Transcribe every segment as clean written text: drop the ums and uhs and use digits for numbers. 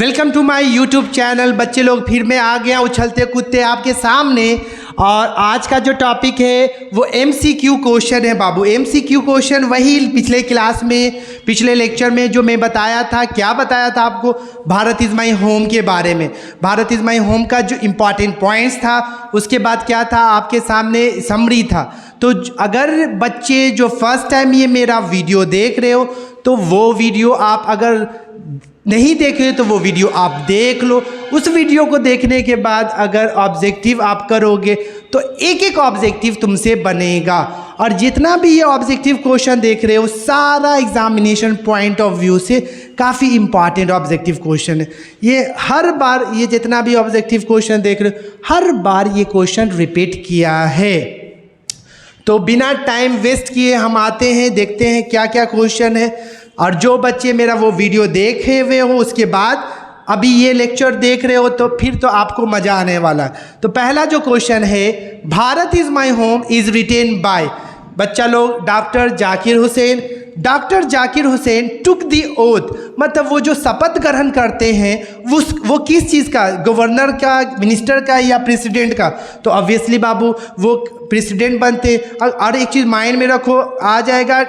Welcome to my YouTube channel. बच्चे लोग फिर मैं आ गया उछलते कूदते आपके सामने। और आज का जो टॉपिक है वो MCQ क्वेश्चन है बाबू। MCQ क्वेश्चन वही पिछले क्लास में, पिछले लेक्चर में जो मैं बताया था। क्या बताया था आपको? भारत इज़ माई होम के बारे में। भारत इज़ माई होम का जो इम्पॉर्टेंट पॉइंट्स था, उसके बाद क्या था आपके सामने समरी था। तो अगर बच्चे जो फर्स्ट टाइम ये मेरा वीडियो देख रहे हो तो वो वीडियो आप अगर नहीं देखे तो वो वीडियो आप देख लो। उस वीडियो को देखने के बाद अगर ऑब्जेक्टिव आप करोगे तो एक एक ऑब्जेक्टिव तुमसे बनेगा। और जितना भी ये ऑब्जेक्टिव क्वेश्चन देख रहे हो सारा एग्जामिनेशन पॉइंट ऑफ व्यू से काफ़ी इंपॉर्टेंट ऑब्जेक्टिव क्वेश्चन है। ये हर बार ये जितना भी ऑब्जेक्टिव क्वेश्चन देख रहे हो हर बार ये क्वेश्चन रिपीट किया है। तो बिना टाइम वेस्ट किए हम आते हैं, देखते हैं क्या क्या क्वेश्चन है। और जो बच्चे मेरा वो वीडियो देखे हुए हो उसके बाद अभी ये लेक्चर देख रहे हो तो फिर तो आपको मज़ा आने वाला। तो पहला जो क्वेश्चन है, Bharat is my home is written bye. बच्चा लोग डॉक्टर जाकिर हुसैन। डॉक्टर जाकिर हुसैन टुक दी ओथ, मतलब वो जो शपथ ग्रहण करते हैं वो किस चीज़ का? गवर्नर का, मिनिस्टर का या प्रेसिडेंट का? तो ऑब्वियसली बाबू वो प्रेसिडेंट बनते। और एक चीज़ माइंड में रखो, आ जाएगा,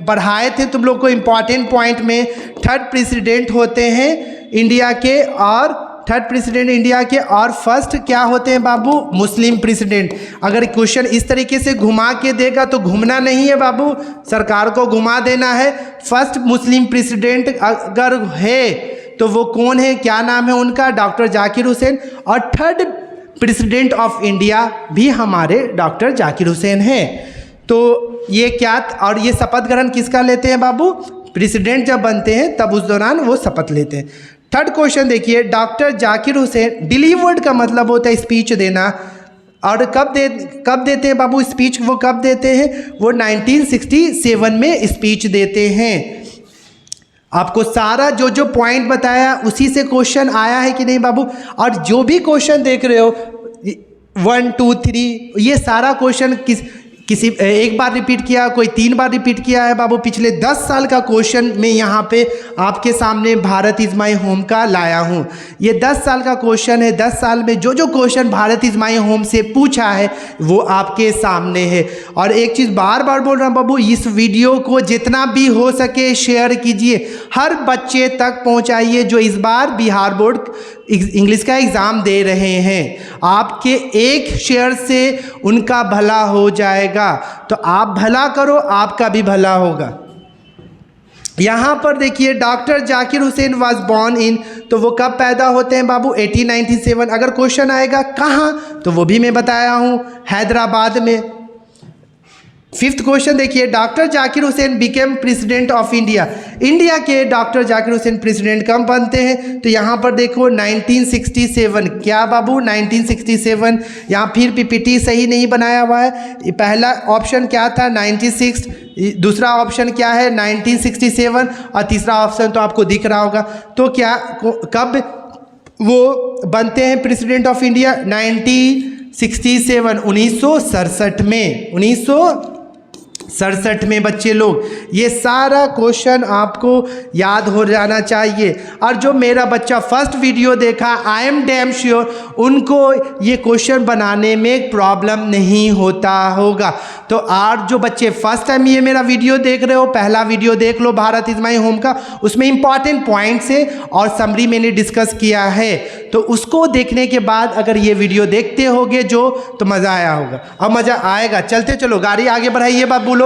बढ़ाए थे तुम लोग को इम्पॉर्टेंट पॉइंट में। थर्ड प्रेसिडेंट होते हैं इंडिया के, और थर्ड प्रेसिडेंट इंडिया के, और फर्स्ट क्या होते हैं बाबू? मुस्लिम प्रेसिडेंट। अगर क्वेश्चन इस तरीके से घुमा के देगा तो घूमना नहीं है बाबू, सरकार को घुमा देना है। फर्स्ट मुस्लिम प्रेसिडेंट अगर है तो वो कौन है, क्या नाम है उनका? डॉक्टर जाकिर हुसैन। और थर्ड प्रेसिडेंट ऑफ इंडिया भी हमारे डॉक्टर जाकिर हुसैन हैं। तो ये क्या, और ये शपथ ग्रहण किसका लेते हैं बाबू? प्रेसिडेंट जब बनते हैं तब उस दौरान वो शपथ लेते हैं। थर्ड क्वेश्चन देखिए, डॉक्टर जाकिर हुसैन डिलीवर्ड का मतलब होता है स्पीच देना। और कब देते हैं बाबू स्पीच? वो कब देते हैं? वो 1967 में स्पीच देते हैं। आपको सारा जो पॉइंट बताया उसी से क्वेश्चन आया है कि नहीं बाबू? और जो भी क्वेश्चन देख रहे हो 1 2 3 ये सारा क्वेश्चन किसी एक बार रिपीट किया, कोई 3 बार रिपीट किया है बाबू। पिछले 10 साल का क्वेश्चन मैं यहाँ पे आपके सामने भारत इज़ माई होम का लाया हूँ। ये 10 साल का क्वेश्चन है। 10 साल में जो question Bharat is my home से पूछा है वो आपके सामने है। और एक चीज़ बार बार बोल रहा हूँ बाबू, इस वीडियो को जितना भी हो सके शेयर कीजिए, हर बच्चे तक पहुँचाइए जो इस बार बिहार बोर्ड इंग्लिश का एग्ज़ाम दे रहे हैं। आपके एक शेयर से उनका भला हो जाएगा। तो आप भला करो, आपका भी भला होगा। यहाँ पर देखिए, doctor Zakir Hussain was born in, तो वो कब पैदा होते हैं बाबू? 1897। अगर क्वेश्चन आएगा कहाँ, तो वो भी मैं बताया हूँ, हैदराबाद में। फिफ्थ क्वेश्चन देखिए, doctor Zakir Hussain became president of India. India के डॉक्टर जाकिर हुसैन प्रेसिडेंट कब बनते हैं? तो यहाँ पर देखो 1967। क्या बाबू? 1967। यहाँ फिर पीपीटी सही नहीं बनाया हुआ है। पहला ऑप्शन क्या था? 96। दूसरा ऑप्शन क्या है? 1967। और तीसरा ऑप्शन तो आपको दिख रहा होगा। तो क्या कब वो बनते हैं प्रेसिडेंट ऑफ इंडिया? 1967, 1967 में। 1967 में बच्चे लोग। ये सारा क्वेश्चन आपको याद हो जाना चाहिए। और जो मेरा बच्चा फर्स्ट वीडियो देखा, आई एम डैम श्योर उनको ये क्वेश्चन बनाने में प्रॉब्लम नहीं होता होगा। तो आज जो बच्चे फर्स्ट टाइम ये मेरा वीडियो देख रहे हो, पहला वीडियो देख लो भारत इज़ माई होम का। उसमें इंपॉर्टेंट पॉइंट्स है और समरी मैंने डिस्कस किया है। तो उसको देखने के बाद अगर ये वीडियो देखते होगे तो मज़ा आया होगा। अब मज़ा आएगा। चलते चलो, गाड़ी आगे बढ़ाइए बाबू लोग।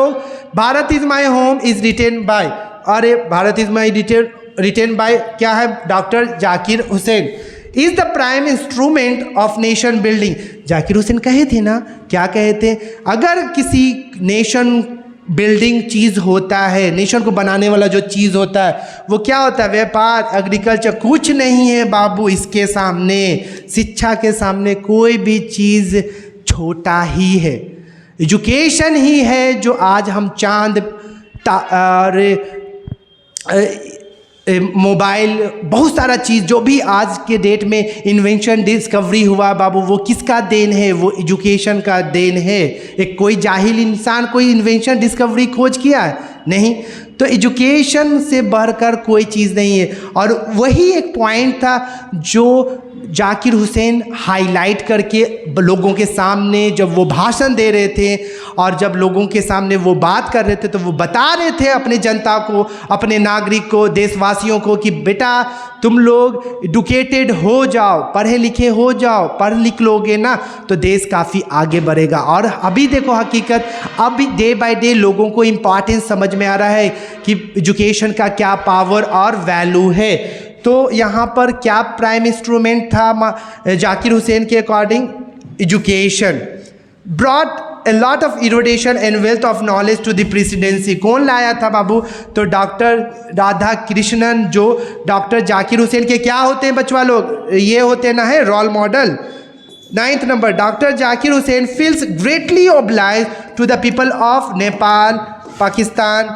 Bharat is my home is written by. अरे Bharat is my written by क्या है? Doctor Zakir Hussain. Is the prime instrument of nation building. Zakir Hussain कहे थे ना, क्या कहे थे? अगर किसी नेशन बिल्डिंग चीज़ होता है, नेशन को बनाने वाला जो चीज़ होता है वो क्या होता है? व्यापार, एग्रीकल्चर। कुछ नहीं है बाबू इसके सामने। शिक्षा के सामने कोई भी चीज़ छोटा ही है। एजुकेशन ही है जो आज हम चांद मोबाइल, बहुत सारा चीज़ जो भी आज के डेट में इन्वेंशन डिस्कवरी हुआ बाबू, वो किसका देन है? वो एजुकेशन का देन है। एक कोई जाहिल इंसान कोई इन्वेंशन डिस्कवरी खोज किया है? नहीं। तो एजुकेशन से बढ़कर कोई चीज़ नहीं है। और वही एक पॉइंट था जो जाकिर हुसैन हाईलाइट करके लोगों के सामने जब वो भाषण दे रहे थे और जब लोगों के सामने वो बात कर रहे थे, तो वो बता रहे थे अपने जनता को, अपने नागरिक को, देशवासियों को कि बेटा तुम लोग एडुकेटेड हो जाओ, पढ़े लिखे हो जाओ, पढ़ लिख लोगे ना तो देश काफ़ी आगे बढ़ेगा। और अभी देखो हकीकत, अभी डे बाय डे लोगों को इम्पॉर्टेंस समझ में आ रहा है कि एजुकेशन का क्या पावर और वैल्यू है। तो यहाँ पर क्या प्राइम इंस्ट्रूमेंट था जाकिर हुसैन के according? Education brought a lot of erudition and wealth of knowledge to the presidency। कौन लाया था बाबू? तो डॉक्टर राधा कृष्णन, जो डॉक्टर जाकिर हुसैन के क्या होते हैं बचवा लोग? ये होते ना है role model. 9th number, doctor Zakir Hussain feels greatly obliged to the people of Nepal, Pakistan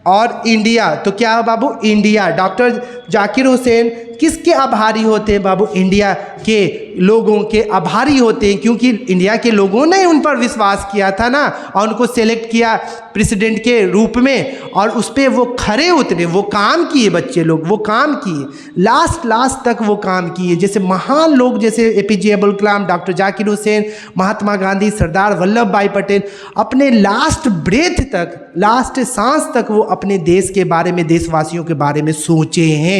और इंडिया। तो क्या है बाबू? इंडिया। डॉक्टर जाकिर हुसैन किसके आभारी होते हैं बाबू? इंडिया के लोगों के आभारी होते हैं, क्योंकि इंडिया के लोगों ने उन पर विश्वास किया था ना और उनको सेलेक्ट किया प्रेसिडेंट के रूप में, और उस पर वो खरे उतरे, वो काम किए बच्चे लोग, वो काम किए लास्ट तक वो काम किए। जैसे महान लोग जैसे APJ अब्दुल कलाम, डॉक्टर जाकिर हुसैन, महात्मा गांधी, सरदार वल्लभ भाई पटेल अपने लास्ट ब्रेथ तक, लास्ट सांस तक वो अपने देश के बारे में, देशवासियों के बारे में सोचे हैं।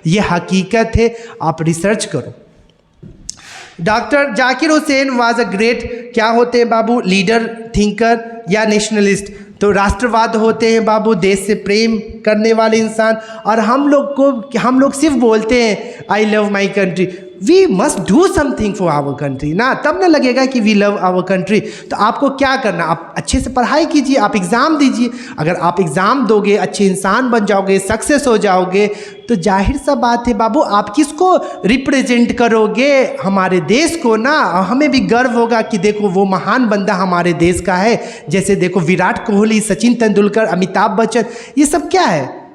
ये हकीकत है, आप रिसर्च करो। Doctor Zakir Hussain was a great, क्या होते हैं बाबू? लीडर, थिंकर या नेशनलिस्ट? तो राष्ट्रवाद होते हैं बाबू, देश से प्रेम करने वाले इंसान। और हम लोग सिर्फ बोलते हैं I love my country, we must do something for our country ना, तब ना लगेगा कि वी लव आवर कंट्री। तो आपको क्या करना? आप अच्छे से पढ़ाई कीजिए, आप एग्ज़ाम दीजिए। अगर आप एग्ज़ाम दोगे, अच्छे इंसान बन जाओगे, सक्सेस हो जाओगे, तो जाहिर सा बात है बाबू आप किसको रिप्रेजेंट करोगे? हमारे देश को ना। हमें भी गर्व होगा कि देखो वो महान बंदा हमारे देश का है। जैसे देखो विराट कोहली, सचिन तेंदुलकर, अमिताभ बच्चन, ये सब क्या है?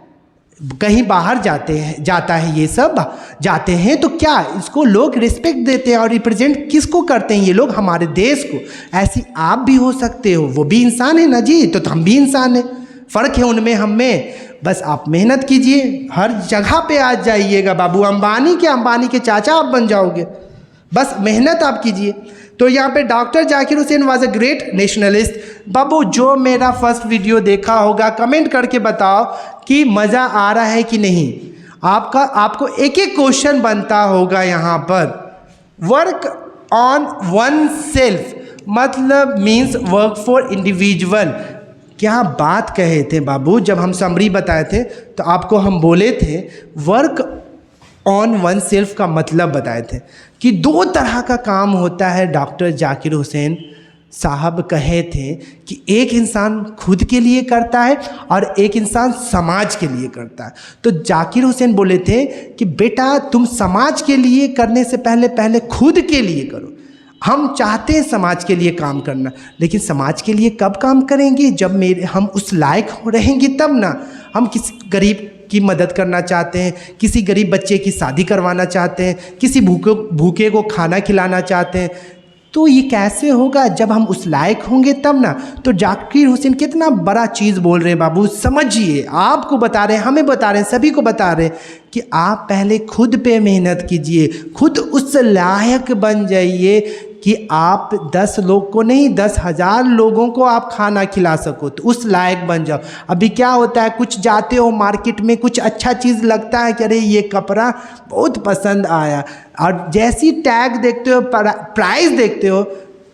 कहीं बाहर जाता है ये सब जाते हैं तो क्या इसको लोग रिस्पेक्ट देते हैं और रिप्रेजेंट किसको करते हैं? ये लोग हमारे देश को। ऐसी आप भी हो सकते हो, वो भी इंसान है ना जी, तो हम भी इंसान हैं, फ़र्क है उनमें हम में। बस आप मेहनत कीजिए, हर जगह पे आ जाइएगा बाबू, अंबानी के चाचा आप बन जाओगे, बस मेहनत आप कीजिए। तो यहाँ पे doctor Zakir Hussain was a great nationalist. बाबू जो मेरा फर्स्ट वीडियो देखा होगा कमेंट करके बताओ कि मज़ा आ रहा है कि नहीं। आपको एक एक क्वेश्चन बनता होगा यहाँ पर। वर्क ऑन वन सेल्फ मतलब मीन्स वर्क फॉर इंडिविजुअल। क्या बात कहे थे बाबू, जब हम समरी बताए थे तो आपको हम बोले थे वर्क ऑन वन सेल्फ का मतलब बताए थे कि 2 तरह का काम होता है। डॉक्टर जाकिर हुसैन साहब कहे थे कि एक इंसान खुद के लिए करता है और एक इंसान समाज के लिए करता है। तो जाकिर हुसैन बोले थे कि बेटा तुम समाज के लिए करने से पहले खुद के लिए करो। हम चाहते हैं समाज के लिए काम करना, लेकिन समाज के लिए कब काम करेंगे? जब हम उस लायक रहेंगे तब ना। हम किसी गरीब की मदद करना चाहते हैं, किसी गरीब बच्चे की शादी करवाना चाहते हैं, किसी भूखे को खाना खिलाना चाहते हैं, तो ये कैसे होगा? जब हम उस लायक होंगे तब ना। तो जाकिर हुसैन कितना बड़ा चीज़ बोल रहे हैं बाबू, समझिए। आपको बता रहे हैं, हमें बता रहे हैं, सभी को बता रहे हैं कि आप पहले खुद पे मेहनत कीजिए, खुद उस लायक बन जाइए कि आप 10 लोग को नहीं 10,000 लोगों को आप खाना खिला सको, तो उस लायक बन जाओ। अभी क्या होता है, कुछ जाते हो मार्केट में, कुछ अच्छा चीज़ लगता है कि अरे ये कपड़ा बहुत पसंद आया, और जैसी टैग देखते हो, प्राइस देखते हो,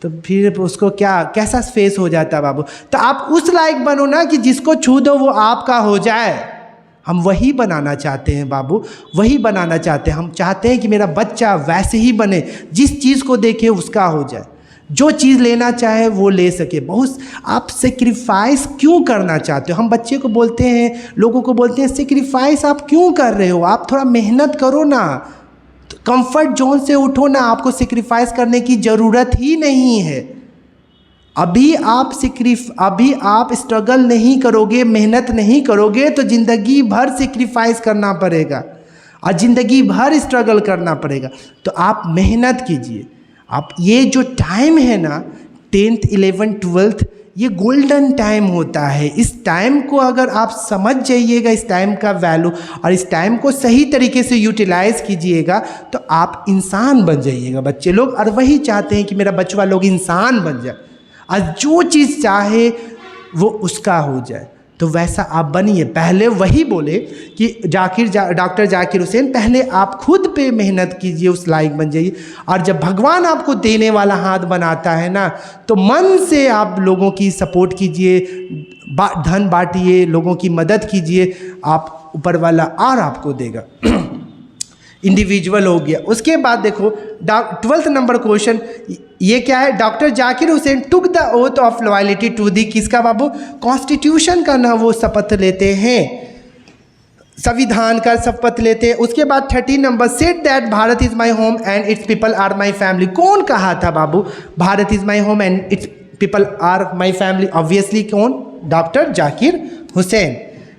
तो फिर उसको कैसा फेस हो जाता है बाबू। तो आप उस लायक बनो ना कि जिसको छू दो वो आपका हो जाए। हम वही बनाना चाहते हैं बाबू, वही बनाना चाहते हैं। हम चाहते हैं कि मेरा बच्चा वैसे ही बने, जिस चीज़ को देखे उसका हो जाए, जो चीज़ लेना चाहे वो ले सके। बहुत आप सेक्रीफाइस क्यों करना चाहते हो? हम बच्चे को बोलते हैं, लोगों को बोलते हैं सेक्रीफाइस आप क्यों कर रहे हो? आप थोड़ा मेहनत करो ना, कंफर्ट जोन से उठो ना, आपको सेक्रीफाइस करने की ज़रूरत ही नहीं है। अभी आप स्ट्रगल नहीं करोगे, मेहनत नहीं करोगे तो ज़िंदगी भर सेक्रीफाइस करना पड़ेगा और ज़िंदगी भर स्ट्रगल करना पड़ेगा। तो आप मेहनत कीजिए। आप ये जो टाइम है ना 10th 11th 12th, ये गोल्डन टाइम होता है। इस टाइम को अगर आप समझ जाइएगा, इस टाइम का वैल्यू, और इस टाइम को सही तरीके से यूटिलाइज़ कीजिएगा तो आप इंसान बन जाइएगा बच्चे लोग। और वही चाहते हैं कि मेरा बच्चा लोग इंसान बन जाए और जो चीज़ चाहे वो उसका हो जाए, तो वैसा आप बनिए। पहले वही बोले कि डॉक्टर जाकिर हुसैन, पहले आप खुद पे मेहनत कीजिए, उस लायक बन जाइए। और जब भगवान आपको देने वाला हाथ बनाता है ना, तो मन से आप लोगों की सपोर्ट कीजिए, धन बांटिए, लोगों की मदद कीजिए, आप ऊपर वाला और आपको देगा। इंडिविजुअल हो गया। उसके बाद देखो 12th नंबर क्वेश्चन, ये क्या है? Doctor Zakir Hussain took the oath of loyalty to the, किसका बाबू? कॉन्स्टिट्यूशन का ना वो शपथ लेते हैं, संविधान का शपथ लेते हैं। उसके बाद 13 number, said that Bharat is my home and its people are my family. कौन कहा था बाबू Bharat is my home and its people are my family? Obviously कौन? Doctor Zakir Hussain.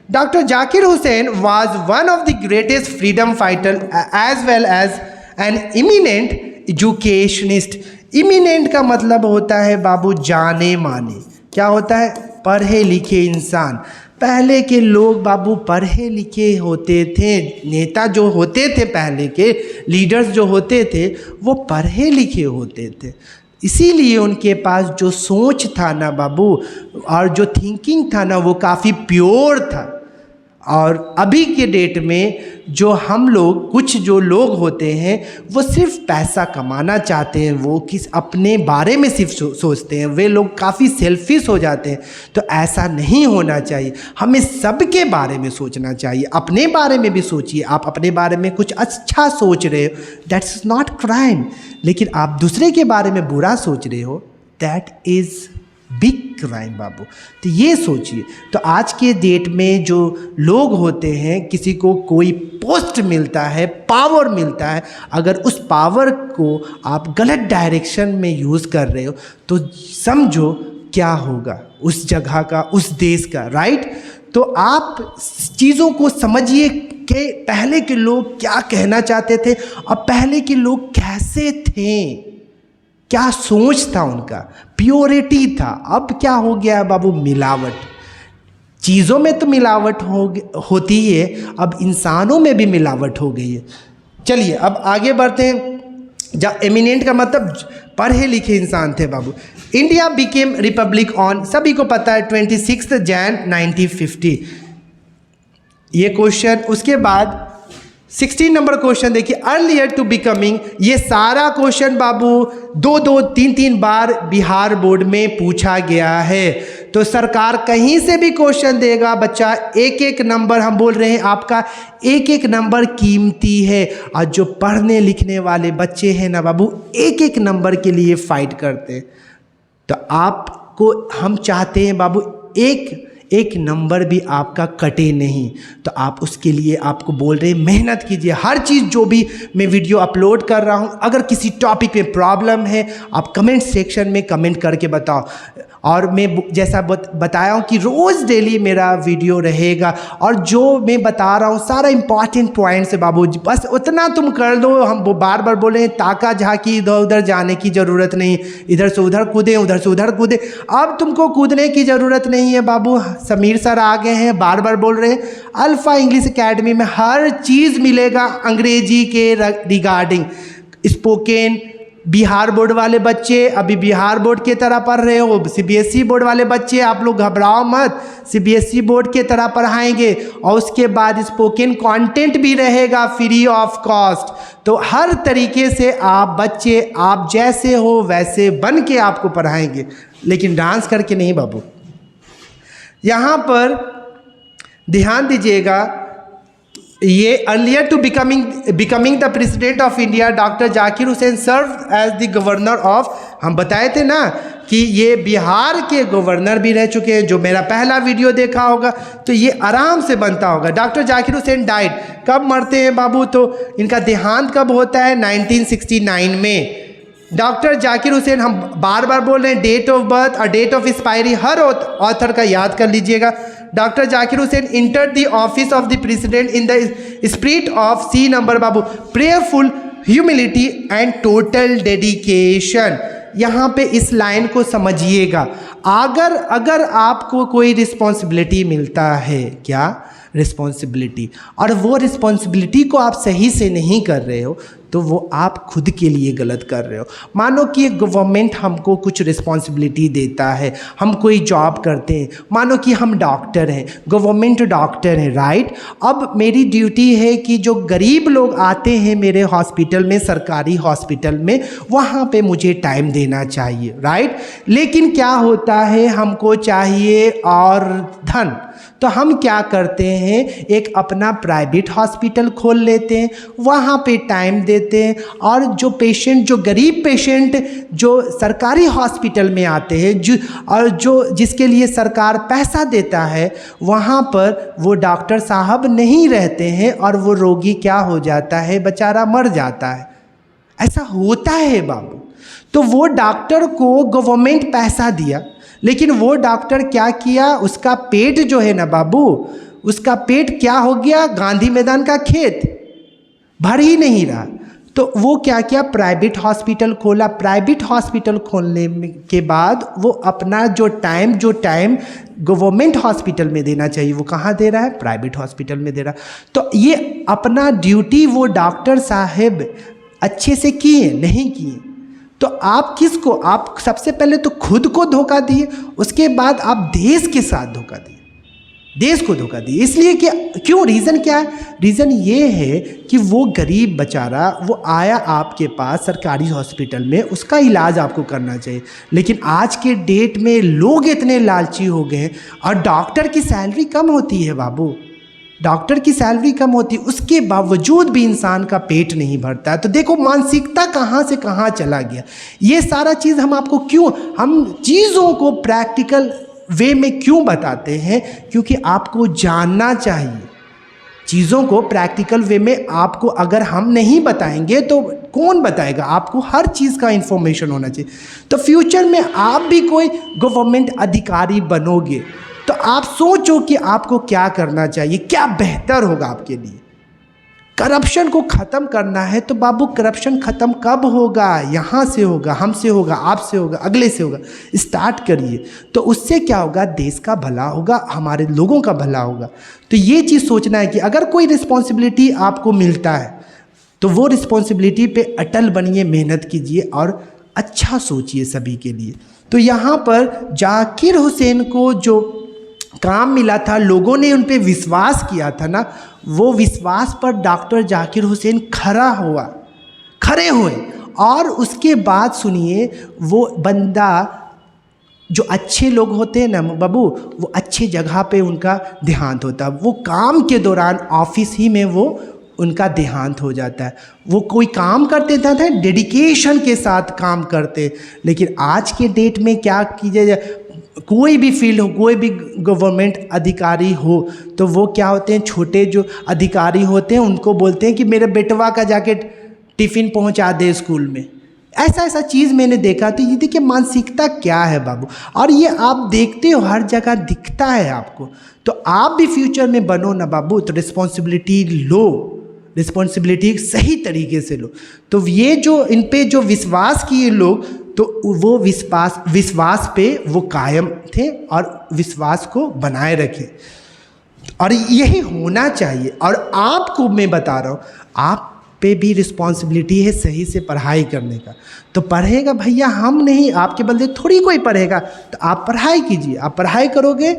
Dr. Zakir Hussain was one of the greatest freedom fighter as well as an eminent educationist. Eminent का मतलब होता है बाबू जाने माने। क्या होता है? पढ़े लिखे इंसान। पहले के लोग बाबू पढ़े लिखे होते थे। नेता जो होते थे, पहले के लीडर्स जो होते थे, वो पढ़े लिखे होते थे। इसीलिए उनके पास जो सोच था ना बाबू, और जो थिंकिंग था ना, वो काफ़ी प्योर था। और अभी के डेट में जो हम लोग, कुछ जो लोग होते हैं, वो सिर्फ पैसा कमाना चाहते हैं, वो अपने बारे में सिर्फ सोचते हैं, वे लोग काफ़ी सेल्फिश हो जाते हैं। तो ऐसा नहीं होना चाहिए, हमें सबके बारे में सोचना चाहिए। अपने बारे में भी सोचिए, आप अपने बारे में कुछ अच्छा सोच रहे हो, दैट्स नॉट क्राइम। लेकिन आप दूसरे के बारे में बुरा सोच रहे हो, दैट इज़ बिग क्राइम बाबू। तो ये सोचिए। तो आज के डेट में जो लोग होते हैं, किसी को कोई पोस्ट मिलता है, पावर मिलता है, अगर उस पावर को आप गलत डायरेक्शन में यूज़ कर रहे हो तो समझो क्या होगा उस जगह का, उस देश का, राइट? तो आप चीज़ों को समझिए कि पहले के लोग क्या कहना चाहते थे और पहले के लोग कैसे थे, क्या सोच था उनका, प्योरिटी था। अब क्या हो गया बाबू? मिलावट। चीज़ों में तो मिलावट होती है, अब इंसानों में भी मिलावट हो गई है। चलिए अब आगे बढ़ते हैं। जब एमिनेंट का मतलब पढ़े लिखे इंसान थे बाबू। इंडिया बिकेम रिपब्लिक ऑन, सभी को पता है, 26 जनवरी 1950, ये क्वेश्चन। उसके बाद 16 नंबर क्वेश्चन देखिए, अर्लियर टू बिकमिंग। ये सारा क्वेश्चन बाबू 2-2, 3-3 बार बिहार बोर्ड में पूछा गया है। तो सरकार कहीं से भी क्वेश्चन देगा बच्चा, एक एक नंबर, हम बोल रहे हैं आपका एक एक नंबर कीमती है। और जो पढ़ने लिखने वाले बच्चे हैं ना बाबू, एक एक नंबर के लिए फाइट करते हैं। तो आपको हम चाहते हैं बाबू एक नंबर भी आपका कटे नहीं। तो आप उसके लिए आपको बोल रहे हैं मेहनत कीजिए। हर चीज़ जो भी मैं वीडियो अपलोड कर रहा हूँ, अगर किसी टॉपिक में प्रॉब्लम है आप कमेंट सेक्शन में कमेंट करके बताओ। और मैं जैसा बताया हूँ कि रोज़ डेली मेरा वीडियो रहेगा, और जो मैं बता रहा हूँ सारा इंपॉर्टेंट पॉइंट्स है बाबू, बस उतना तुम कर दो। हम बार बार बोले हैं ताका झाकी इधर उधर जाने की ज़रूरत नहीं, इधर से उधर कूदे, उधर से उधर कूदे। अब तुमको कूदने की ज़रूरत नहीं है बाबू। समीर सर आ गए हैं, बार बार बोल रहे हैं, अल्फ़ा इंग्लिश एकेडमी में हर चीज़ मिलेगा अंग्रेजी के रिगार्डिंग। स्पोकन बिहार बोर्ड वाले बच्चे अभी बिहार बोर्ड के तरह पढ़ रहे हो, सीबीएसई बोर्ड वाले बच्चे आप लोग घबराओ मत, सीबीएसई बोर्ड के तरह पढ़ाएंगे। और उसके बाद स्पोकन कंटेंट भी रहेगा फ्री ऑफ कॉस्ट। तो हर तरीके से आप बच्चे, आप जैसे हो वैसे बन के आपको पढ़ाएंगे, लेकिन डांस करके नहीं बाबू। यहाँ पर ध्यान दीजिएगा, ये earlier to becoming the president of India doctor Zakir Hussain serve as the governor of, हम बताए थे ना कि ये बिहार के गवर्नर भी रह चुके हैं, जो मेरा पहला वीडियो देखा होगा तो ये आराम से बनता होगा। डॉक्टर जाकिर हुसैन डाइड, कब मरते हैं बाबू? तो इनका देहांत कब होता है? 1969 में। डॉक्टर जाकिर हुसैन, हम बार बार बोल रहे हैं, डेट ऑफ बर्थ और डेट ऑफ एक्सपायरी हर ऑथर का याद कर लीजिएगा। Doctor Zakir Hussain enter the office of the president in the spirit of सी नंबर बाबू, prayerful, humility and total dedication. यहाँ पे इस लाइन को समझिएगा। अगर आपको कोई रिस्पॉन्सिबिलिटी मिलता है, क्या रिस्पॉन्सिबिलिटी, और वो रिस्पॉन्सिबिलिटी को आप सही से नहीं कर रहे हो, तो वो आप खुद के लिए गलत कर रहे हो। मानो कि गवर्नमेंट हमको कुछ रिस्पॉन्सिबिलिटी देता है, हम कोई जॉब करते हैं, मानो कि हम डॉक्टर हैं, गवर्नमेंट डॉक्टर हैं, राइट। अब मेरी ड्यूटी है कि जो गरीब लोग आते हैं मेरे हॉस्पिटल में, सरकारी हॉस्पिटल में, वहाँ पे मुझे टाइम देना चाहिए, राइट। लेकिन क्या होता है, हमको चाहिए और धन, तो हम क्या करते हैं, एक अपना प्राइवेट हॉस्पिटल खोल लेते हैं, वहाँ पे टाइम देते हैं, और जो पेशेंट, जो गरीब पेशेंट जो सरकारी हॉस्पिटल में आते हैं, जो जिसके लिए सरकार पैसा देता है, वहाँ पर वो डॉक्टर साहब नहीं रहते हैं और वो रोगी क्या हो जाता है, बेचारा मर जाता है। ऐसा होता है बाबू। तो वो डॉक्टर को गवर्नमेंट पैसा दिया, लेकिन वो डॉक्टर क्या किया, उसका पेट जो है ना बाबू, उसका पेट क्या हो गया, गांधी मैदान का खेत, भर ही नहीं रहा। तो वो क्या किया, प्राइवेट हॉस्पिटल खोला। प्राइवेट हॉस्पिटल खोलने के बाद वो अपना जो टाइम गवर्नमेंट हॉस्पिटल में देना चाहिए, वो कहाँ दे रहा है, प्राइवेट हॉस्पिटल में दे रहा। तो ये अपना ड्यूटी वो डॉक्टर साहब अच्छे से किए नहीं किए। तो आप किसको, आप सबसे पहले तो खुद को धोखा दिए, उसके बाद आप देश के साथ धोखा दिए, देश को धोखा दिए। इसलिए कि क्यों, रीज़न क्या है, रीज़न ये है कि वो गरीब बेचारा वो आया आपके पास सरकारी हॉस्पिटल में, उसका इलाज आपको करना चाहिए। लेकिन आज के डेट में लोग इतने लालची हो गए हैं, और डॉक्टर की सैलरी कम होती है बाबू, डॉक्टर की सैलरी कम होती है, उसके बावजूद भी इंसान का पेट नहीं भरता है। तो देखो मानसिकता कहाँ से कहाँ चला गया। ये सारा चीज़ हम आपको क्यों, हम चीज़ों को प्रैक्टिकल वे में क्यों बताते हैं, क्योंकि आपको जानना चाहिए चीज़ों को प्रैक्टिकल वे में। आपको अगर हम नहीं बताएंगे तो कौन बताएगा, आपको हर चीज़ का इन्फॉर्मेशन होना चाहिए। तो फ्यूचर में आप भी कोई गवर्नमेंट अधिकारी बनोगे तो आप सोचो कि आपको क्या करना चाहिए, क्या बेहतर होगा आपके लिए। करप्शन को ख़त्म करना है तो बाबू करप्शन ख़त्म कब होगा, यहाँ से होगा, हमसे होगा, आपसे होगा, अगले से होगा। स्टार्ट करिए, तो उससे क्या होगा, देश का भला होगा, हमारे लोगों का भला होगा। तो ये चीज़ सोचना है कि अगर कोई रिस्पॉन्सिबिलिटी आपको मिलता है तो वो रिस्पॉन्सिबिलिटी पे अटल बनिए, मेहनत कीजिए और अच्छा सोचिए सभी के लिए। तो यहाँ पर जाकिर हुसैन को जो काम मिला था, लोगों ने उन पे विश्वास किया था ना, वो विश्वास पर डॉक्टर जाकिर हुसैन खड़े हुए। और उसके बाद सुनिए, वो बंदा, जो अच्छे लोग होते हैं ना बाबू, वो अच्छे जगह पे उनका देहांत होता है। वो काम के दौरान ऑफिस ही में वो उनका देहांत हो जाता है। वो कोई काम करते थे, डेडिकेशन के साथ काम करते। लेकिन आज के डेट में क्या कीजिए, कोई भी फील्ड हो, कोई भी गवर्नमेंट अधिकारी हो, तो वो क्या होते हैं, छोटे जो अधिकारी होते हैं उनको बोलते हैं कि मेरे बेटवा का जाके टिफ़िन पहुंचा दे स्कूल में। ऐसा चीज़ मैंने देखा। तो ये देखिए मानसिकता क्या है बाबू, और ये आप देखते हो हर जगह दिखता है आपको। तो आप भी फ्यूचर में बनो ना बाबू, तो रिस्पॉन्सिबिलिटी लो, रिस्पॉन्सिबिलिटी सही तरीके से लो। तो ये जो इन पे जो विश्वास किए लोग, तो वो विश्वास पे वो कायम थे और विश्वास को बनाए रखे, और यही होना चाहिए। और आपको मैं बता रहा हूँ, आप पे भी रिस्पॉन्सिबिलिटी है सही से पढ़ाई करने का। तो पढ़ेगा भैया, हम नहीं, आपके बदले थोड़ी कोई पढ़ेगा। तो आप पढ़ाई कीजिए, आप पढ़ाई करोगे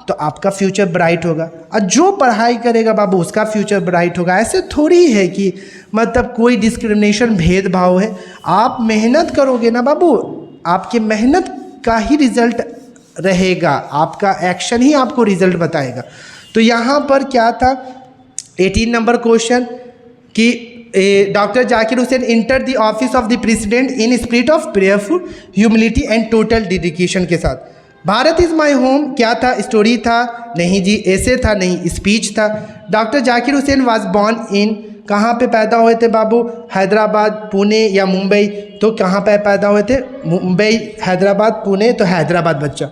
तो आपका फ्यूचर ब्राइट होगा, और जो पढ़ाई करेगा बाबू उसका फ्यूचर ब्राइट होगा। ऐसे थोड़ी है कि मतलब कोई डिस्क्रिमिनेशन, भेदभाव है। आप मेहनत करोगे ना बाबू, आपके मेहनत का ही रिजल्ट रहेगा, आपका एक्शन ही आपको रिजल्ट बताएगा। तो यहाँ पर क्या था, 18 नंबर क्वेश्चन कि doctor Zakir Hussain enter the office of the president in spirit of prayerful, humility and total dedication के साथ। भारत इज़ माई होम क्या था, स्टोरी था नहीं जी, ऐसे था नहीं, स्पीच था। Doctor Zakir Hussain was born in कहाँ पे पैदा हुए थे बाबू? हैदराबाद, पुणे या मुंबई? तो कहाँ पे पैदा हुए थे? मुंबई, हैदराबाद, पुणे, तो हैदराबाद बच्चा।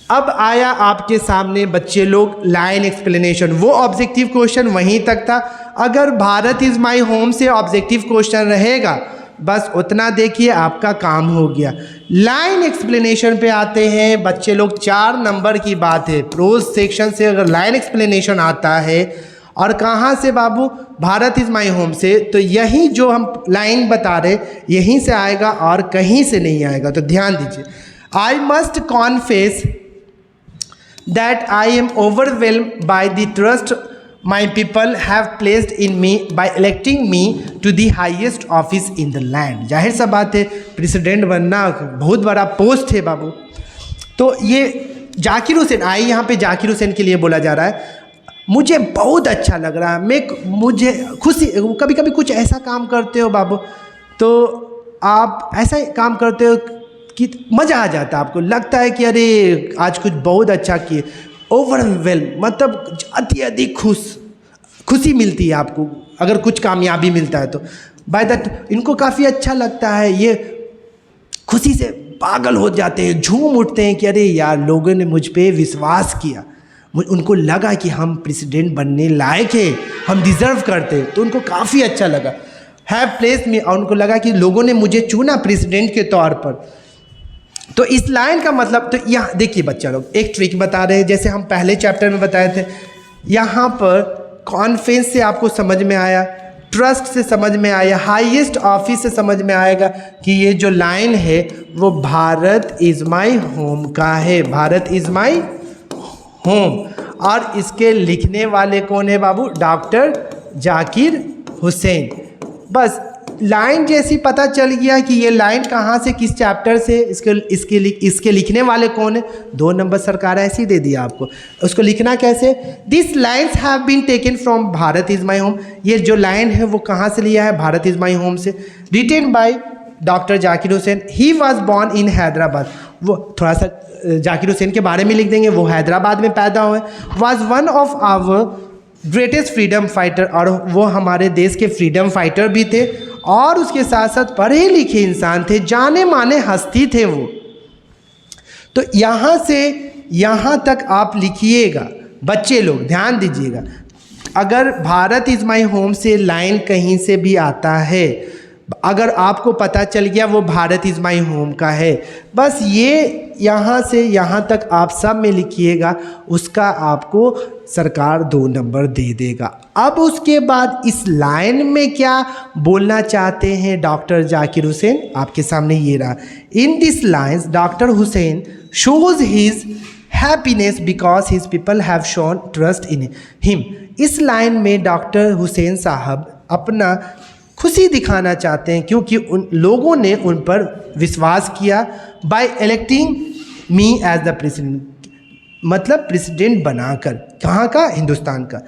अब आया आपके सामने बच्चे लोग लाइन एक्सप्लेनेशन, वो ऑब्जेक्टिव क्वेश्चन वहीं तक था। अगर भारत इज़ माई होम से ऑब्जेक्टिव क्वेश्चन रहेगा, बस उतना देखिए, आपका काम हो गया। लाइन एक्सप्लेनेशन पे आते हैं बच्चे लोग। 4 नंबर की बात है, प्रोज सेक्शन से अगर लाइन एक्सप्लेनेशन आता है, और कहाँ से बाबू? भारत इज़ माई होम से, तो यही जो हम लाइन बता रहे यहीं से आएगा और कहीं से नहीं आएगा। तो ध्यान दीजिए, I must confess that I am overwhelmed by the trust my people have placed in me by electing me to the highest office in the land। जाहिर सा बात है, प्रेसिडेंट बनना बहुत बड़ा पोस्ट है बाबू। तो ये जाकिर हुसैन, आई यहाँ पे जाकिर हुसैन के लिए बोला जा रहा है, मुझे बहुत अच्छा लग रहा है, मुझे खुशी। कभी कभी कुछ ऐसा काम करते हो बाबू, तो आप ऐसा काम करते हो कि मज़ा आ जाता है, आपको लगता है कि अरे आज कुछ बहुत अच्छा किए। ओवरवेल्म मतलब अत्यधिक खुशी मिलती है आपको अगर कुछ कामयाबी मिलता है तो। बाय दैट इनको काफ़ी अच्छा लगता है, ये खुशी से पागल हो जाते हैं, झूम उठते हैं कि अरे यार लोगों ने मुझ पे विश्वास किया, उनको लगा कि हम प्रेसिडेंट बनने लायक हैं, हम डिज़र्व करते हैं, तो उनको काफ़ी अच्छा लगा। हैव प्लेस्ड मी, और उनको लगा कि लोगों ने मुझे चुना प्रेसिडेंट के तौर पर। तो इस लाइन का मतलब, तो यहाँ देखिए बच्चा लोग, एक ट्रिक बता रहे हैं, जैसे हम पहले चैप्टर में बताए थे। यहाँ पर कॉन्फिडेंस से आपको समझ में आया, ट्रस्ट से समझ में आया, हाईएस्ट ऑफिस से समझ में आएगा कि ये जो लाइन है वो भारत इज़ माई होम का है, भारत इज़ माई होम। और इसके लिखने वाले कौन है बाबू? डॉक्टर जाकिर हुसैन। बस लाइन जैसी पता चल गया कि ये लाइन कहाँ से, किस चैप्टर से, इसके लिखने वाले कौन है। 2 नंबर सरकार ऐसे ही दे दिया आपको। उसको लिखना कैसे? This lines have been taken from Bharat is my home. ये जो लाइन है वो कहाँ से लिया है? भारत इज़ माई होम से। Written by doctor Zakir Hussain, he was born in Hyderabad. वो थोड़ा सा जाकिर हुसैन के बारे में लिख देंगे, वो हैदराबाद में पैदा हुए। Was one of our greatest freedom fighter, और वो हमारे देश के फ्रीडम फाइटर भी थे, और उसके साथ साथ पढ़े लिखे इंसान थे, जाने माने हस्ती थे वो। तो यहाँ से यहाँ तक आप लिखिएगा बच्चे लोग, ध्यान दीजिएगा। अगर भारत इज़ माई होम से लाइन कहीं से भी आता है, अगर आपको पता चल गया वो भारत इज़ माई होम का है, बस ये यहाँ से यहाँ तक आप सब में लिखिएगा, उसका आपको सरकार 2 नंबर दे देगा। अब उसके बाद इस लाइन में क्या बोलना चाहते हैं डॉक्टर जाकिर हुसैन, आपके सामने ये रहा। In this lines doctor Hussain shows his happiness because his people have shown trust in him. इस लाइन में डॉक्टर हुसैन साहब अपना खुशी दिखाना चाहते हैं क्योंकि उन लोगों ने उन पर विश्वास किया। By electing me as the president, मतलब प्रेसिडेंट बनाकर, कहाँ का? हिंदुस्तान का।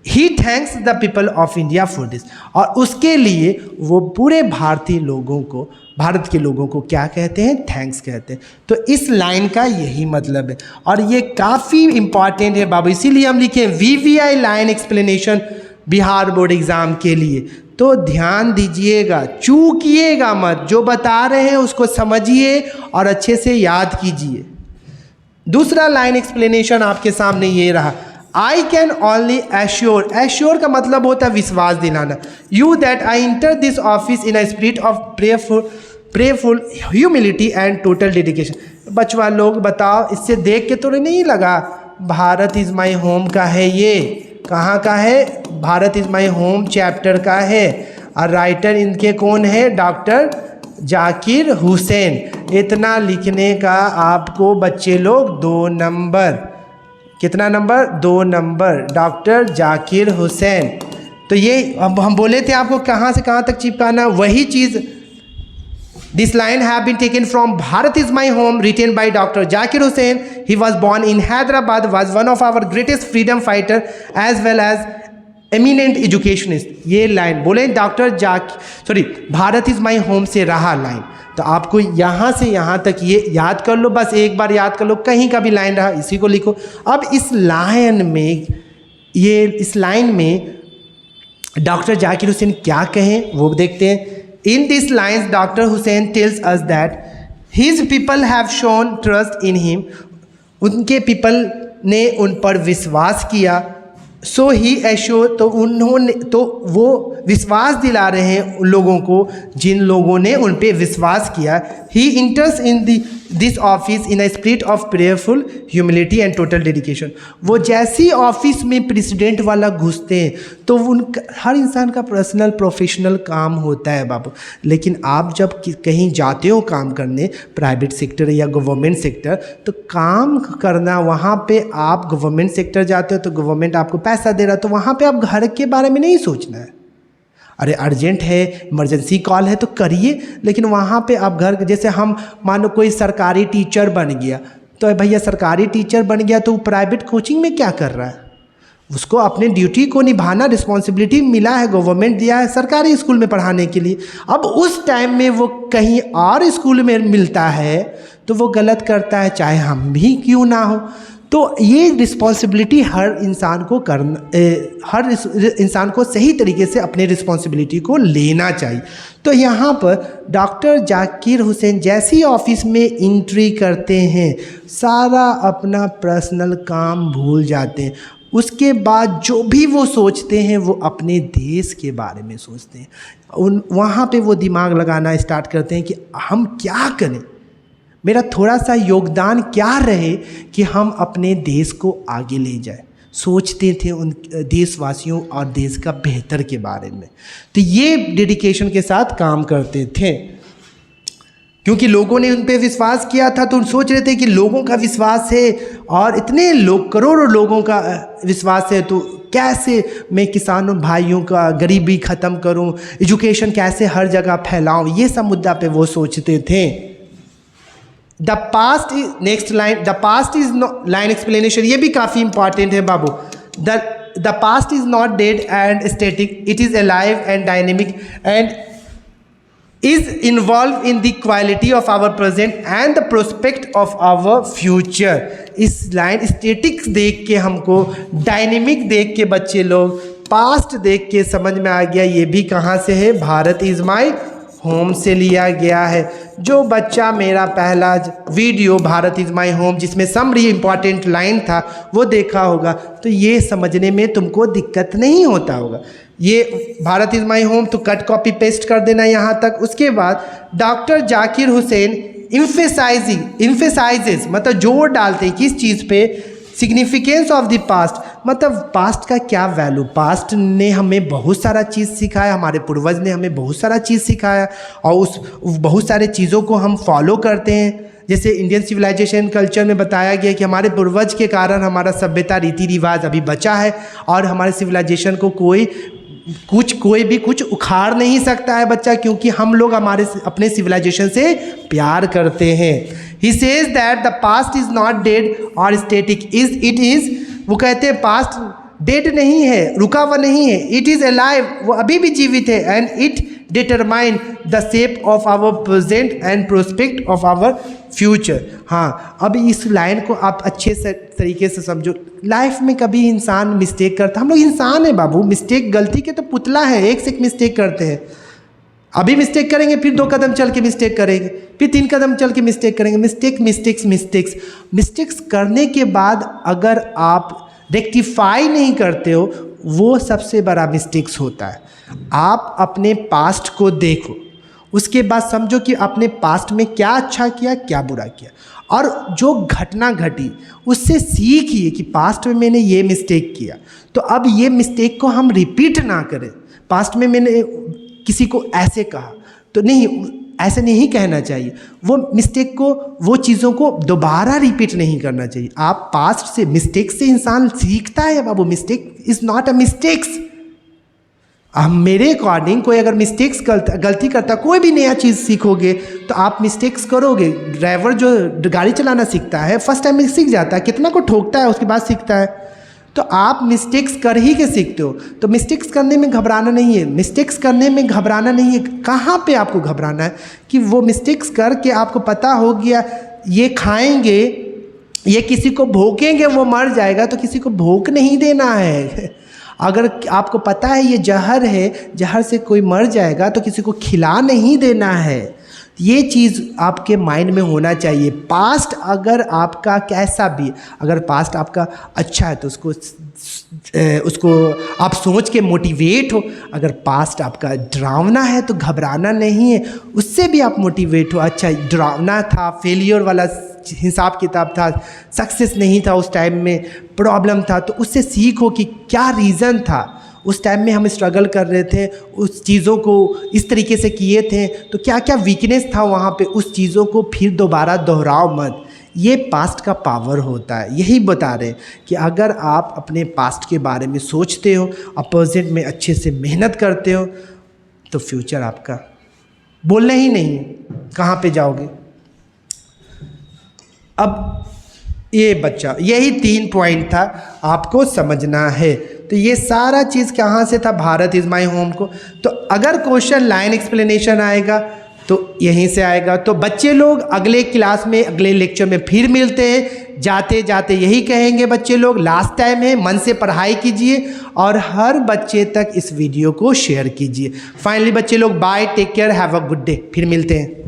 He thanks the people of India for this, और उसके लिए वो पूरे भारतीय लोगों को, भारत के लोगों को क्या कहते हैं? थैंक्स कहते हैं। तो इस लाइन का यही मतलब है, और ये काफ़ी इंपॉर्टेंट है बाबू, इसीलिए हम लिखे VVI line explanation Bihar board exam के लिए। तो ध्यान दीजिएगा, चूकिएगा मत, जो बता रहे हैं उसको समझिए और अच्छे से याद कीजिए। दूसरा लाइन एक्सप्लेनेशन आपके सामने ये रहा। I can only assure, assure का मतलब होता है विश्वास दिलाना। You that I inter this office in a spirit of prayerful humility and total dedication. बचवा लोग बताओ, इससे देख के तो नहीं लगा भारत इज़ माई होम का है? ये कहाँ का है? Bharat is my home chapter का है, और राइटर इनके कौन है? डॉक्टर जाकिर हुसैन। इतना लिखने का आपको बच्चे लोग 2 नंबर, कितना number? 2 number, doctor Zakir Hussain. तो ये हम बोले थे आपको कहाँ से कहाँ तक चिपकाना, वही चीज़। This line have been taken from Bharat is my home, written by Dr. Zakir Hussain. He was born in Hyderabad, was one of our greatest freedom fighter as well as eminent educationist। ये line बोले Bharat is my home से रहा line. तो आपको यहाँ से यहाँ तक ये याद कर लो, बस एक बार याद कर लो, कहीं का भी लाइन रहा इसी को लिखो। अब इस लाइन में डॉक्टर जाकिर हुसैन क्या कहें वो देखते हैं। In this lines doctor Hussain tells us that his people have shown trust in him, उनके पीपल ने उन पर विश्वास किया। सो ही एश्योर, तो उन्होंने, तो वो विश्वास दिला रहे हैं उन लोगों को जिन लोगों ने उन पे विश्वास किया। He enters in this office in a spirit of prayerful humility and total dedication. वो जैसी ऑफिस में प्रेसिडेंट वाला घुसते हैं तो उन हर इंसान का पर्सनल प्रोफेशनल काम होता है बाबू, लेकिन आप जब कहीं जाते हो काम करने, प्राइवेट सेक्टर या गवर्नमेंट सेक्टर, तो काम करना वहाँ पे आप गवर्नमेंट सेक्टर जाते हो तो गवर्नमेंट आपको पैसा दे रहा है, तो वहाँ पे आप घर के बारे में नहीं सोचना है। अरे अर्जेंट है, इमरजेंसी कॉल है तो करिए, लेकिन वहाँ पे आप घर, जैसे हम मानो कोई सरकारी टीचर बन गया, तो भैया सरकारी टीचर बन गया तो वो प्राइवेट कोचिंग में क्या कर रहा है? उसको अपने ड्यूटी को निभाना, रिस्पॉन्सिबिलिटी मिला है, गवर्नमेंट दिया है सरकारी स्कूल में पढ़ाने के लिए। अब उस टाइम में वो कहीं और स्कूल में मिलता है तो वो गलत करता है, चाहे हम भी क्यों ना हो। तो ये रिस्पॉन्सिबिलिटी हर इंसान को हर इंसान को सही तरीके से अपने रिस्पॉन्सिबिलिटी को लेना चाहिए। तो यहाँ पर डॉक्टर जाकिर हुसैन जैसी ऑफिस में एंट्री करते हैं, सारा अपना पर्सनल काम भूल जाते हैं। उसके बाद जो भी वो सोचते हैं वो अपने देश के बारे में सोचते हैं। वहाँ पे वो दिमाग लगाना स्टार्ट करते हैं कि हम क्या करें, मेरा थोड़ा सा योगदान क्या रहे कि हम अपने देश को आगे ले जाए। सोचते थे उन देशवासियों और देश का बेहतर के बारे में। तो ये डेडिकेशन के साथ काम करते थे, क्योंकि लोगों ने उन पे विश्वास किया था, तो सोच रहे थे कि लोगों का विश्वास है और इतने लोग, करोड़ों लोगों का विश्वास है, तो कैसे मैं किसानों भाइयों का गरीबी ख़त्म करूं, एजुकेशन कैसे हर जगह फैलाऊं, ये सब मुद्दा पे वो सोचते थे। The past is, next line, the past is line explanation, ये भी काफ़ी इंपॉर्टेंट है बाबू। The past is not dead and static, it is alive and dynamic and is involved in the quality of our present and the prospect of our future। इस line statics देख के हमको dynamic देख के बच्चे लोग, पास्ट देख के समझ में आ गया ये भी कहाँ से है, भारत इज़ माई होम से लिया गया है। जो बच्चा मेरा पहला video Bharat is my home जिसमें समरी इंपॉर्टेंट लाइन था वो देखा होगा, तो ये समझने में तुमको दिक्कत नहीं होता होगा। ये भारत इज़ माई होम तो कट कॉपी पेस्ट कर देना यहाँ तक। उसके बाद डॉक्टर जाकिर हुसैन इम्फेसाइजेस, मतलब जोर डालते हैं किस चीज़ पे, सिग्निफिकेंस ऑफ द पास्ट, मतलब पास्ट का क्या वैल्यू। पास्ट ने हमें बहुत सारा चीज़ सिखाया, हमारे पूर्वज ने हमें बहुत सारा चीज़ सिखाया और उस बहुत सारे चीज़ों को हम फॉलो करते हैं। जैसे इंडियन सिविलाइजेशन कल्चर में बताया गया कि हमारे पूर्वज के कारण हमारा सभ्यता रीति रिवाज अभी बचा है और हमारे सिविलाइजेशन को कोई भी कुछ उखाड़ नहीं सकता है बच्चा, क्योंकि हम लोग हमारे अपने सिविलाइजेशन से प्यार करते हैं। He says that the past is not dead और स्टैटिक, इट इज़, वो कहते हैं पास्ट डेड नहीं है, रुका हुआ नहीं है, इट इज़ अलाइव, वो अभी भी जीवित है, and it determine the shape of our present and prospect of our future. हाँ, अब इस लाइन को आप अच्छे से तरीके से समझो। लाइफ में कभी इंसान मिस्टेक करता, हम लोग इंसान है बाबू, मिस्टेक गलती के तो पुतला है, एक से एक मिस्टेक करते हैं। अभी मिस्टेक करेंगे, फिर 2 कदम चल के मिस्टेक करेंगे, फिर 3 कदम चल के मिस्टेक करेंगे। मिस्टेक्स करने के बाद अगर आप रेक्टिफाई नहीं करते हो, वो सबसे बड़ा मिस्टेक्स होता है। आप अपने पास्ट को देखो, उसके बाद समझो कि अपने पास्ट में क्या अच्छा किया, क्या बुरा किया, और जो घटना घटी उससे सीखिए कि पास्ट में मैंने ये मिस्टेक किया, तो अब ये मिस्टेक को हम रिपीट ना करें। पास्ट में मैंने किसी को ऐसे कहा तो नहीं, ऐसे नहीं कहना चाहिए। वो मिस्टेक को, वो चीज़ों को दोबारा रिपीट नहीं करना चाहिए। आप पास्ट से, मिस्टेक से इंसान सीखता है बाबू। Mistake is not a mistakes. मेरे अकॉर्डिंग कोई अगर मिस्टेक्स गलती करता, कोई भी नया चीज़ सीखोगे तो आप मिस्टेक्स करोगे। ड्राइवर जो गाड़ी चलाना सीखता है फर्स्ट टाइम में सीख जाता है, कितना को ठोकता है उसके बाद सीखता है। तो आप मिस्टेक्स कर ही के सीखते हो। तो मिस्टेक्स करने में घबराना नहीं है, मिस्टेक्स करने में घबराना नहीं है। कहाँ पे आपको घबराना है कि वो मिस्टेक्स करके आपको पता हो गया ये खाएंगे, ये किसी को भोंकेंगे वो मर जाएगा, तो किसी को भोंक नहीं देना है। अगर आपको पता है ये जहर है, जहर से कोई मर जाएगा तो किसी को खिला नहीं देना है। ये चीज़ आपके माइंड में होना चाहिए। पास्ट अगर आपका कैसा भी, अगर पास्ट आपका अच्छा है तो उसको आप सोच के मोटिवेट हो। अगर पास्ट आपका डरावना है तो घबराना नहीं है, उससे भी आप मोटिवेट हो। अच्छा डरावना था, फेलियर वाला हिसाब किताब था, सक्सेस नहीं था, उस टाइम में प्रॉब्लम था, तो उससे सीखो कि क्या रीज़न था। उस टाइम में हम स्ट्रगल कर रहे थे, उस चीज़ों को इस तरीके से किए थे, तो क्या क्या वीकनेस था वहाँ पे, उस चीज़ों को फिर दोबारा दोहराओ मत। ये पास्ट का पावर होता है। यही बता रहे कि अगर आप अपने पास्ट के बारे में सोचते हो, अपोजिट में अच्छे से मेहनत करते हो, तो फ्यूचर आपका बोलना ही नहीं है, कहाँ पे जाओगे। अब ये बच्चा, यही 3 पॉइंट था, आपको समझना है। तो ये सारा चीज़ कहाँ से था, भारत इज़ माई होम को। तो अगर क्वेश्चन लाइन एक्सप्लेनेशन आएगा तो यहीं से आएगा। तो बच्चे लोग अगले क्लास में, अगले लेक्चर में फिर मिलते हैं। जाते जाते यही कहेंगे बच्चे लोग, लास्ट टाइम है, मन से पढ़ाई कीजिए और हर बच्चे तक इस वीडियो को शेयर कीजिए। फाइनली बच्चे लोग bye, take care, have a good day. फिर मिलते हैं।